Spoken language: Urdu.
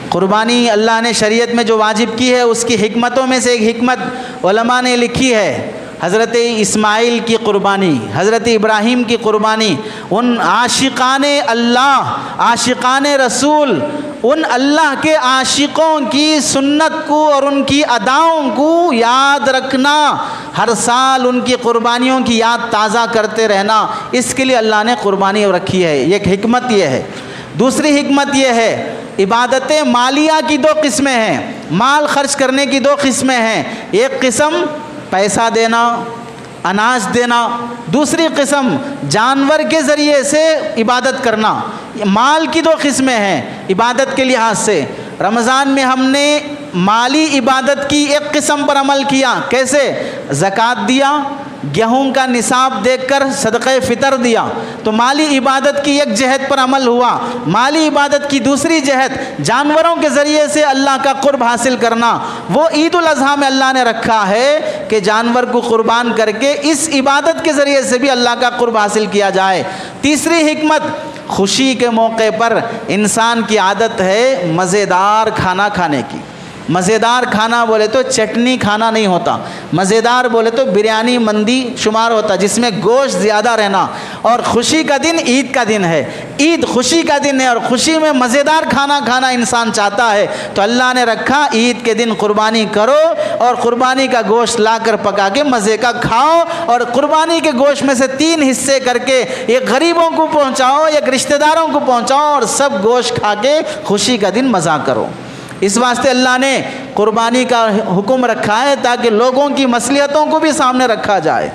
قربانی اللہ نے شریعت میں جو واجب کی ہے اس کی حکمتوں میں سے ایک حکمت علماء نے لکھی ہے، حضرت اسماعیل کی قربانی، حضرت ابراہیم کی قربانی، ان عاشقان اللہ، عاشقان رسول، ان اللہ کے عاشقوں کی سنت کو اور ان کی اداؤں کو یاد رکھنا، ہر سال ان کی قربانیوں کی یاد تازہ کرتے رہنا، اس کے لیے اللہ نے قربانی رکھی ہے۔ ایک حکمت یہ ہے۔ دوسری حکمت یہ ہے، عبادت مالیہ کی دو قسمیں ہیں، مال خرچ کرنے کی دو قسمیں ہیں، ایک قسم پیسہ دینا، اناج دینا، دوسری قسم جانور کے ذریعے سے عبادت کرنا۔ مال کی دو قسمیں ہیں عبادت کے لحاظ سے۔ رمضان میں ہم نے مالی عبادت کی ایک قسم پر عمل کیا، کیسے؟ زکوٰۃ دیا، گیہوں کا نصاب دیکھ کر صدقہ فطر دیا، تو مالی عبادت کی ایک جہت پر عمل ہوا۔ مالی عبادت کی دوسری جہت جانوروں کے ذریعے سے اللہ کا قرب حاصل کرنا، وہ عید الاضحیٰ میں اللہ نے رکھا ہے کہ جانور کو قربان کر کے اس عبادت کے ذریعے سے بھی اللہ کا قرب حاصل کیا جائے۔ تیسری حکمت، خوشی کے موقع پر انسان کی عادت ہے مزیدار کھانا کھانے کی۔ مزیدار کھانا بولے تو چٹنی کھانا نہیں ہوتا، مزیدار بولے تو بریانی مندی شمار ہوتا، جس میں گوشت زیادہ رہنا۔ اور خوشی کا دن عید کا دن ہے، عید خوشی کا دن ہے، اور خوشی میں مزیدار کھانا کھانا انسان چاہتا ہے، تو اللہ نے رکھا عید کے دن قربانی کرو اور قربانی کا گوشت لا کر پکا کے مزے کا کھاؤ، اور قربانی کے گوشت میں سے 3 حصے کر کے ایک غریبوں کو پہنچاؤ، ایک رشتہ داروں کو پہنچاؤ، اور سب گوشت کھا کے خوشی کا دن مزہ کرو۔ اس واسطے اللہ نے قربانی کا حکم رکھا ہے تاکہ لوگوں کی مصلحتوں کو بھی سامنے رکھا جائے۔